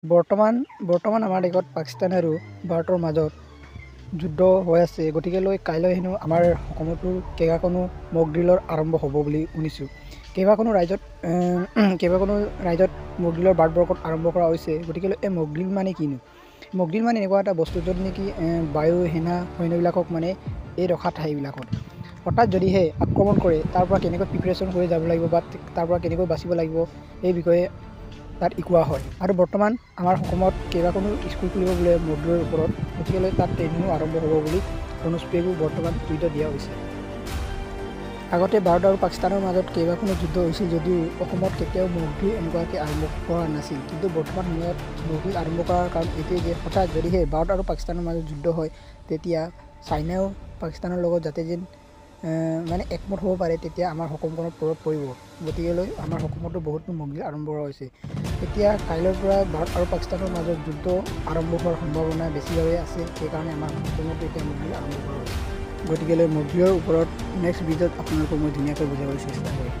বৰ্তমান আমাৰ দেশত পাকিস্তান আৰু ভাৰতৰ মাজত যুদ্ধ হৈ আছে। গতিকেলৈ কাইলৈ হেনো আমাৰ অসমতো কেইবাখনো মক ড্ৰিলৰ আৰম্ভ হ'ব বুলি শুনিছোঁ। কেইবাখনো ৰাজ্যত মক ড্ৰিলৰ বাট আৰম্ভ কৰা হৈছে। গতিকেলৈ এই মক ড্ৰিল মানে কিনো? মক ড্ৰিল মানে এনেকুৱা এটা বস্তু য'ত নেকি বায়ু সেনা সৈন্যবিলাকক মানে এই ৰখা ঠাইবিলাকত হঠাৎ যদিহে আক্ৰমণ কৰে, তাৰ পৰা কেনেকৈ প্ৰিপেৰেশ্যন কৰি যাব লাগিব বা তাৰ পৰা কেনেকৈ বাচিব লাগিব এই বিষয়ে তাত শিকোৱা হয়। আৰু বৰ্তমান আমাৰ অসমত কেইবাখনো স্কুল খুলিব বোলে মক ড্ৰিলৰ ওপৰত। গতিকেলৈ তাত ট্ৰেইনিঙো আৰম্ভ হ'ব বুলি অনুষ্ঠেয়ো বৰ্তমান টুইটত দিয়া হৈছে। আগতে ভাৰত আৰু পাকিস্তানৰ মাজত কেইবাখনো যুদ্ধ হৈছিল যদিও অসমত কেতিয়াও মক ড্ৰিল এনেকুৱাকৈ আৰম্ভ কৰা নাছিল। কিন্তু বৰ্তমান সময়ত মক ড্ৰিল আৰম্ভ কৰাৰ কাৰণ এইটোৱেই যে হঠাৎ যদিহে ভাৰত আৰু পাকিস্তানৰ মাজত যুদ্ধ হয়, তেতিয়া চাইনাও পাকিস্তানৰ লগত যাতে যেন মানে একমত হ'ব পাৰে, তেতিয়া আমাৰ অসমখনত প্ৰভাৱ পৰিব। গতিকেলৈ আমাৰ অসমতো বহুতো মক ড্ৰিল আৰম্ভ কৰা হৈছে। এতিয়া কাইলৈৰ পৰা ভাৰত আৰু পাকিস্তানৰ মাজত যুদ্ধ আৰম্ভ হোৱাৰ সম্ভাৱনা বেছিভাৱে আছে। সেইকাৰণে আমাৰ অসমতো এতিয়া মক ড্ৰিল আৰম্ভ কৰা হৈছে। গতিকেলৈ মক ড্ৰিলৰ ওপৰত নেক্সট ভিডিঅ'ত আপোনালোকক মই ধুনীয়াকৈ বুজাবলৈ চেষ্টা কৰিম।